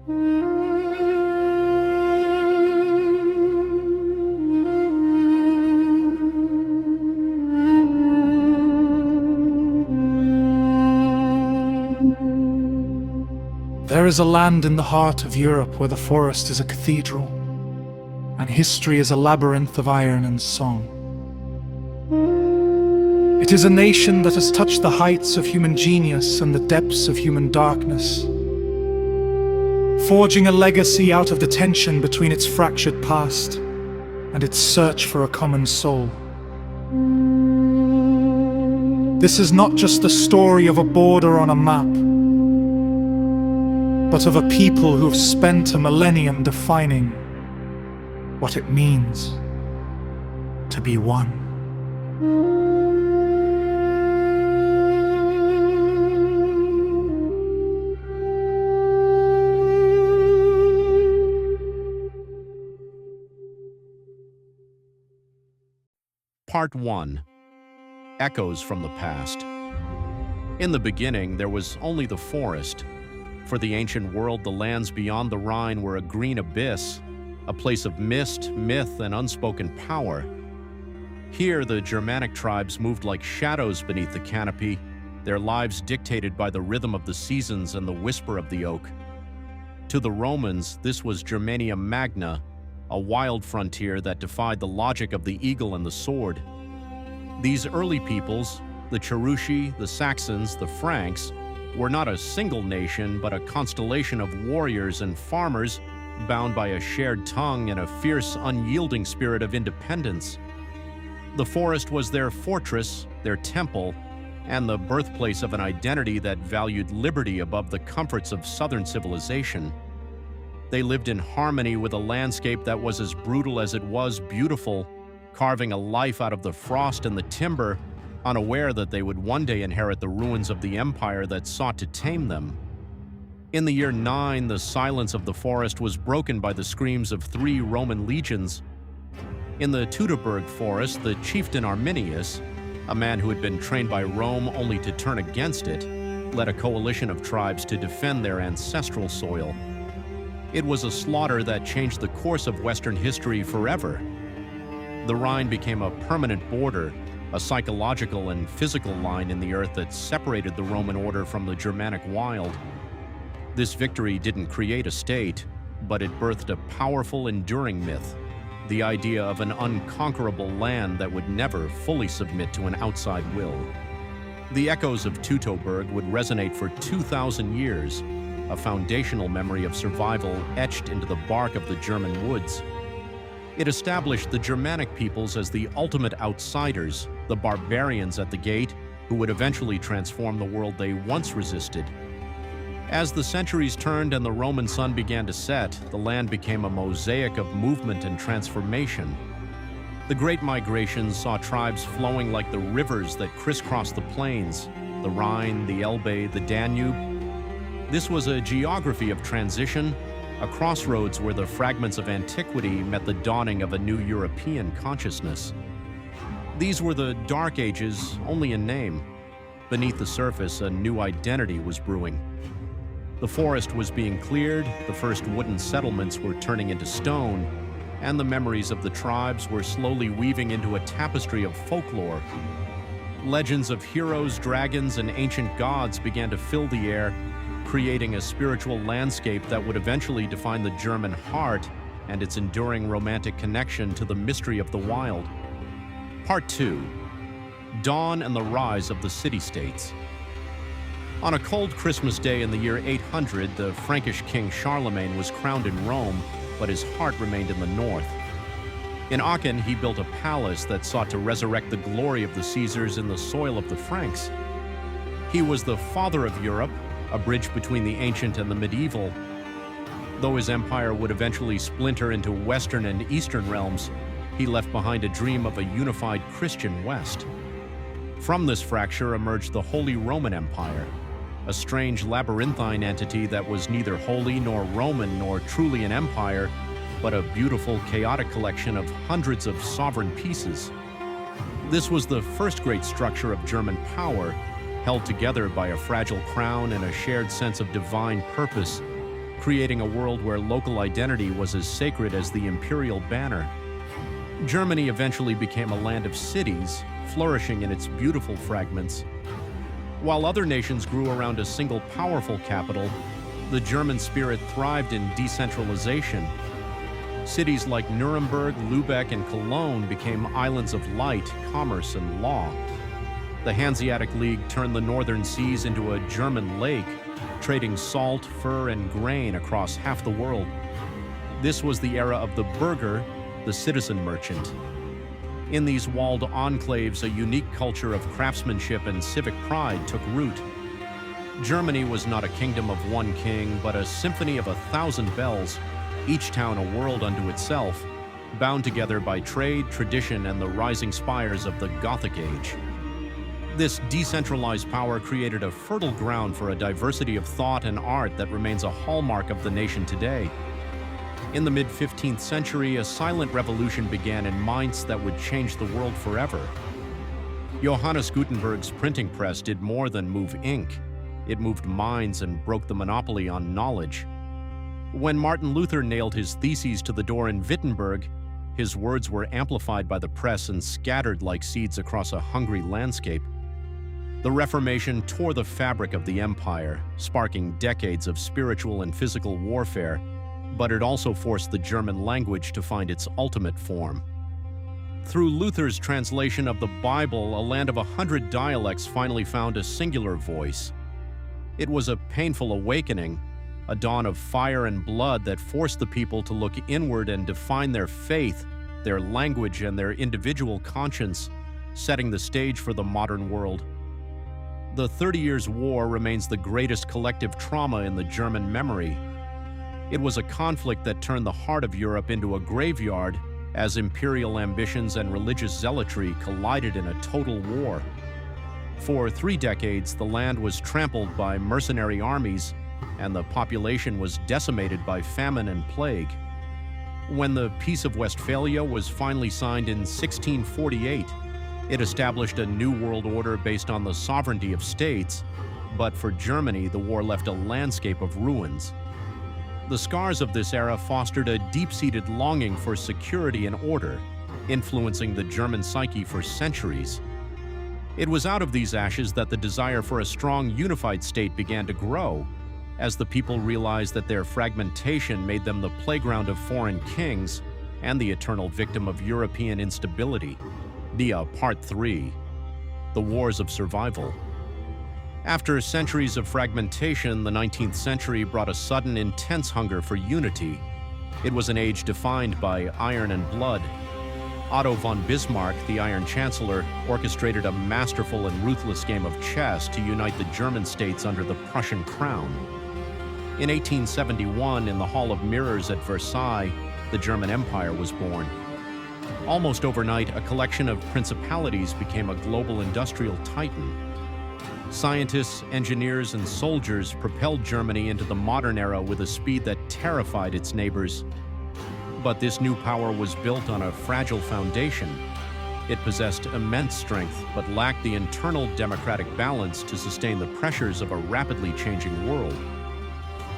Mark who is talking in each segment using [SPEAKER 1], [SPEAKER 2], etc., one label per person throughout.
[SPEAKER 1] There is a land in the heart of Europe where the forest is a cathedral, and history is a labyrinth of iron and song. It is a nation that has touched the heights of human genius and the depths of human darkness, forging a legacy out of the tension between its fractured past and its search for a common soul. This is not just the story of a border on a map, but of a people who have spent a millennium defining what it means to be one.
[SPEAKER 2] Part 1. Echoes from the Past. In the beginning, there was only the forest. For the ancient world, the lands beyond the Rhine were a green abyss, a place of mist, myth, and unspoken power. Here, the Germanic tribes moved like shadows beneath the canopy, their lives dictated by the rhythm of the seasons and the whisper of the oak. To the Romans, this was Germania Magna, a wild frontier that defied the logic of the eagle and the sword. These early peoples, the Cherushi, the Saxons, the Franks, were not a single nation, but a constellation of warriors and farmers bound by a shared tongue and a fierce, unyielding spirit of independence. The forest was their fortress, their temple, and the birthplace of an identity that valued liberty above the comforts of southern civilization. They lived in harmony with a landscape that was as brutal as it was beautiful, carving a life out of the frost and the timber, unaware that they would one day inherit the ruins of the empire that sought to tame them. In the year 9, the silence of the forest was broken by the screams of 3 Roman legions. In the Teutoburg forest, the chieftain Arminius, a man who had been trained by Rome only to turn against it, led a coalition of tribes to defend their ancestral soil. It was a slaughter that changed the course of Western history forever. The Rhine became a permanent border, a psychological and physical line in the earth that separated the Roman order from the Germanic wild. This victory didn't create a state, but it birthed a powerful, enduring myth, the idea of an unconquerable land that would never fully submit to an outside will. The echoes of Teutoburg would resonate for 2,000 years, a foundational memory of survival etched into the bark of the German woods. It established the Germanic peoples as the ultimate outsiders, the barbarians at the gate, who would eventually transform the world they once resisted. As the centuries turned and the Roman sun began to set, the land became a mosaic of movement and transformation. The Great Migration saw tribes flowing like the rivers that crisscrossed the plains, the Rhine, the Elbe, the Danube. This was a geography of transition, a crossroads where the fragments of antiquity met the dawning of a new European consciousness. These were the Dark Ages, only in name. Beneath the surface, a new identity was brewing. The forest was being cleared, the first wooden settlements were turning into stone, and the memories of the tribes were slowly weaving into a tapestry of folklore. Legends of heroes, dragons, and ancient gods began to fill the air, creating a spiritual landscape that would eventually define the German heart and its enduring romantic connection to the mystery of the wild. Part 2. Dawn and the Rise of the City-States. On a cold Christmas day in the year 800, the Frankish king Charlemagne was crowned in Rome, but his heart remained in the north. In Aachen, he built a palace that sought to resurrect the glory of the Caesars in the soil of the Franks. He was the father of Europe, a bridge between the ancient and the medieval. Though his empire would eventually splinter into Western and Eastern realms, he left behind a dream of a unified Christian West. From this fracture emerged the Holy Roman Empire, a strange labyrinthine entity that was neither holy nor Roman nor truly an empire, but a beautiful, chaotic collection of hundreds of sovereign pieces. This was the first great structure of German power, held together by a fragile crown and a shared sense of divine purpose, creating a world where local identity was as sacred as the imperial banner. Germany eventually became a land of cities, flourishing in its beautiful fragments. While other nations grew around a single powerful capital, the German spirit thrived in decentralization. Cities like Nuremberg, Lübeck, and Cologne became islands of light, commerce, and law. The Hanseatic League turned the northern seas into a German lake, trading salt, fur, and grain across half the world. This was the era of the burgher, the citizen merchant. In these walled enclaves, a unique culture of craftsmanship and civic pride took root. Germany was not a kingdom of one king, but a symphony of 1,000 bells, each town a world unto itself, bound together by trade, tradition, and the rising spires of the Gothic Age. This decentralized power created a fertile ground for a diversity of thought and art that remains a hallmark of the nation today. In the mid-15th century, a silent revolution began in Mainz that would change the world forever. Johannes Gutenberg's printing press did more than move ink. It moved minds and broke the monopoly on knowledge. When Martin Luther nailed his theses to the door in Wittenberg, his words were amplified by the press and scattered like seeds across a hungry landscape. The Reformation tore the fabric of the empire, sparking decades of spiritual and physical warfare, but it also forced the German language to find its ultimate form. Through Luther's translation of the Bible, a land of 100 dialects finally found a singular voice. It was a painful awakening, a dawn of fire and blood that forced the people to look inward and define their faith, their language, and their individual conscience, setting the stage for the modern world. The 30 Years' War remains the greatest collective trauma in the German memory. It was a conflict that turned the heart of Europe into a graveyard as imperial ambitions and religious zealotry collided in a total war. For 3 decades, the land was trampled by mercenary armies, and the population was decimated by famine and plague. When the Peace of Westphalia was finally signed in 1648, it established a new world order based on the sovereignty of states, but for Germany, the war left a landscape of ruins. The scars of this era fostered a deep-seated longing for security and order, influencing the German psyche for centuries. It was out of these ashes that the desire for a strong, unified state began to grow, as the people realized that their fragmentation made them the playground of foreign kings and the eternal victim of European instability. Via Part 3, The Wars of Survival. After centuries of fragmentation, the 19th century brought a sudden, intense hunger for unity. It was an age defined by iron and blood. Otto von Bismarck, the Iron Chancellor, orchestrated a masterful and ruthless game of chess to unite the German states under the Prussian crown. In 1871, in the Hall of Mirrors at Versailles, the German Empire was born. Almost overnight, a collection of principalities became a global industrial titan. Scientists, engineers, and soldiers propelled Germany into the modern era with a speed that terrified its neighbors. But this new power was built on a fragile foundation. It possessed immense strength, but lacked the internal democratic balance to sustain the pressures of a rapidly changing world.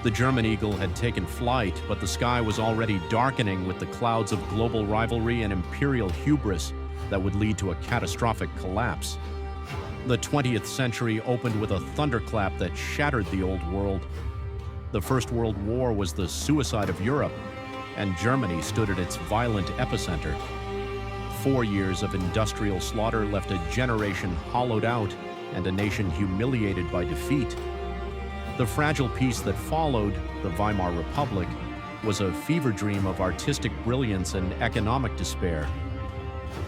[SPEAKER 2] The German eagle had taken flight, but the sky was already darkening with the clouds of global rivalry and imperial hubris that would lead to a catastrophic collapse. The 20th century opened with a thunderclap that shattered the old world. The First World War was the suicide of Europe, and Germany stood at its violent epicenter. 4 years of industrial slaughter left a generation hollowed out and a nation humiliated by defeat. The fragile peace that followed, the Weimar Republic, was a fever dream of artistic brilliance and economic despair.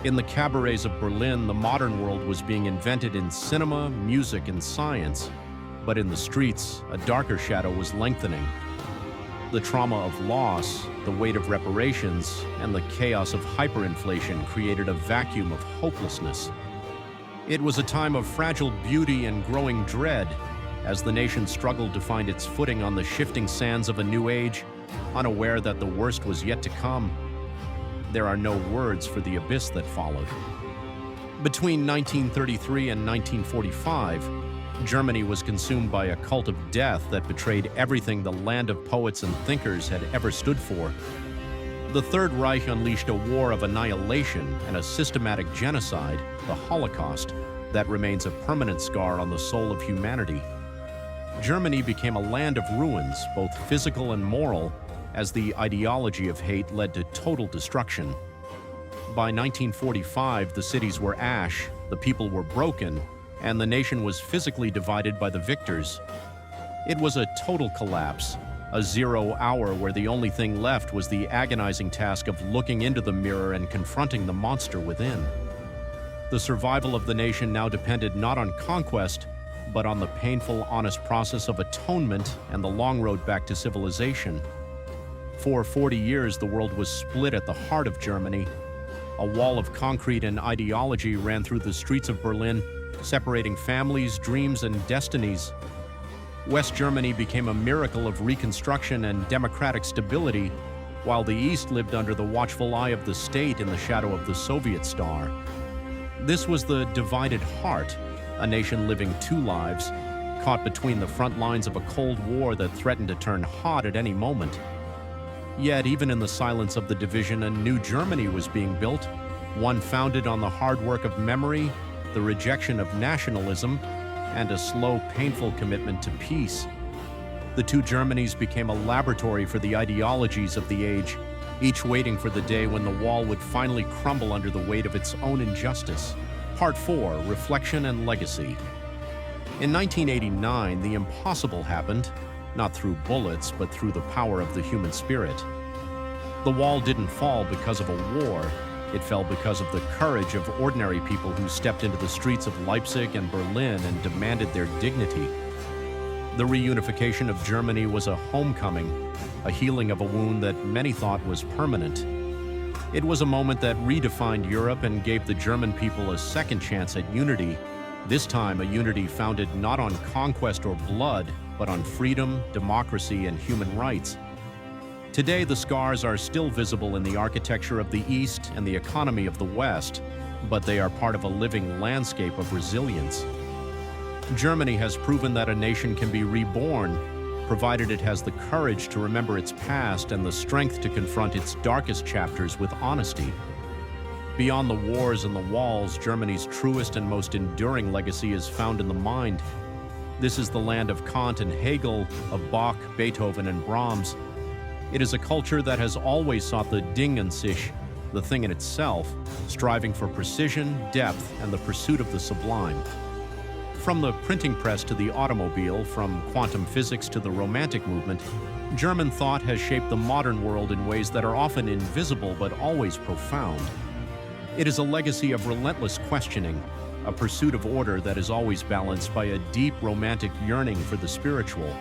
[SPEAKER 2] In the cabarets of Berlin, the modern world was being invented in cinema, music, and science. But in the streets, a darker shadow was lengthening. The trauma of loss, the weight of reparations, and the chaos of hyperinflation created a vacuum of hopelessness. It was a time of fragile beauty and growing dread, as the nation struggled to find its footing on the shifting sands of a new age, unaware that the worst was yet to come. There are no words for the abyss that followed. Between 1933 and 1945, Germany was consumed by a cult of death that betrayed everything the land of poets and thinkers had ever stood for. The Third Reich unleashed a war of annihilation and a systematic genocide, the Holocaust, that remains a permanent scar on the soul of humanity. Germany became a land of ruins, both physical and moral, as the ideology of hate led to total destruction. By 1945, the cities were ash, the people were broken, and the nation was physically divided by the victors. It was a total collapse, a 0 hour where the only thing left was the agonizing task of looking into the mirror and confronting the monster within. The survival of the nation now depended not on conquest, but on the painful, honest process of atonement and the long road back to civilization. For 40 years, the world was split at the heart of Germany. A wall of concrete and ideology ran through the streets of Berlin, separating families, dreams, and destinies. West Germany became a miracle of reconstruction and democratic stability, while the East lived under the watchful eye of the state in the shadow of the Soviet star. This was the divided heart, a nation living two lives, caught between the front lines of a Cold War that threatened to turn hot at any moment. Yet, even in the silence of the division, a new Germany was being built, one founded on the hard work of memory, the rejection of nationalism, and a slow, painful commitment to peace. The two Germanys became a laboratory for the ideologies of the age, each waiting for the day when the wall would finally crumble under the weight of its own injustice. Part 4, Reflection and Legacy. In 1989, the impossible happened, not through bullets, but through the power of the human spirit. The wall didn't fall because of a war. It fell because of the courage of ordinary people who stepped into the streets of Leipzig and Berlin and demanded their dignity. The reunification of Germany was a homecoming, a healing of a wound that many thought was permanent. It was a moment that redefined Europe and gave the German people a second chance at unity, this time a unity founded not on conquest or blood, but on freedom, democracy, and human rights. Today, the scars are still visible in the architecture of the East and the economy of the West, but they are part of a living landscape of resilience. Germany has proven that a nation can be reborn, provided it has the courage to remember its past and the strength to confront its darkest chapters with honesty. Beyond the wars and the walls, Germany's truest and most enduring legacy is found in the mind. This is the land of Kant and Hegel, of Bach, Beethoven, and Brahms. It is a culture that has always sought the Ding an sich, the thing in itself, striving for precision, depth, and the pursuit of the sublime. From the printing press to the automobile, from quantum physics to the Romantic movement, German thought has shaped the modern world in ways that are often invisible but always profound. It is a legacy of relentless questioning, a pursuit of order that is always balanced by a deep romantic yearning for the spiritual.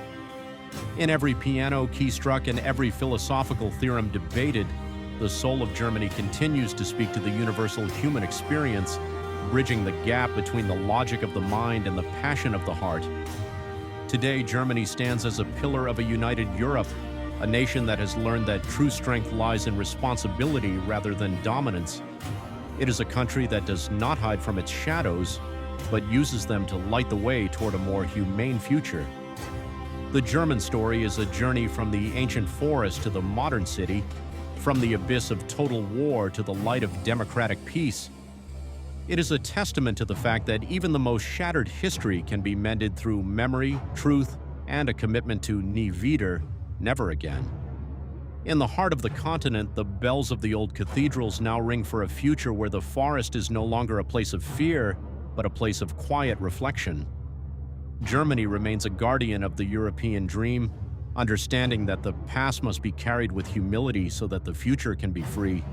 [SPEAKER 2] In every piano key struck and every philosophical theorem debated, the soul of Germany continues to speak to the universal human experience, bridging the gap between the logic of the mind and the passion of the heart. Today, Germany stands as a pillar of a united Europe, a nation that has learned that true strength lies in responsibility rather than dominance. It is a country that does not hide from its shadows, but uses them to light the way toward a more humane future. The German story is a journey from the ancient forest to the modern city, from the abyss of total war to the light of democratic peace. It is a testament to the fact that even the most shattered history can be mended through memory, truth, and a commitment to nie wieder, never again. In the heart of the continent, the bells of the old cathedrals now ring for a future where the forest is no longer a place of fear, but a place of quiet reflection. Germany remains a guardian of the European dream, understanding that the past must be carried with humility so that the future can be free.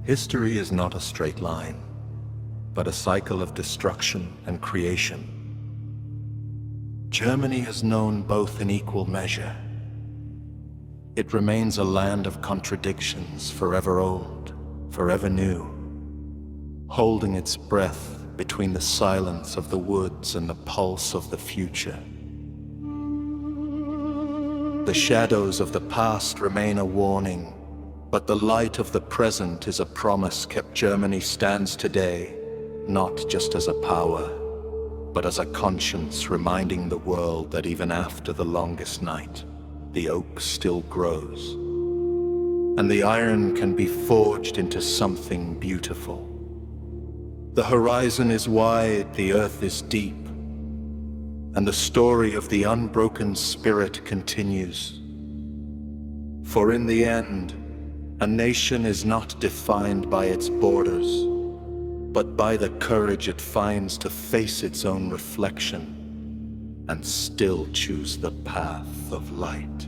[SPEAKER 3] History is not a straight line, but a cycle of destruction and creation. Germany has known both in equal measure. It remains a land of contradictions, forever old, forever new, holding its breath between the silence of the woods and the pulse of the future. The shadows of the past remain a warning, but the light of the present is a promise kept. Germany stands today, not just as a power, but as a conscience reminding the world that even after the longest night, the oak still grows, and the iron can be forged into something beautiful. The horizon is wide, the earth is deep, and the story of the unbroken spirit continues. For in the end, a nation is not defined by its borders, but by the courage it finds to face its own reflection and still choose the path of light.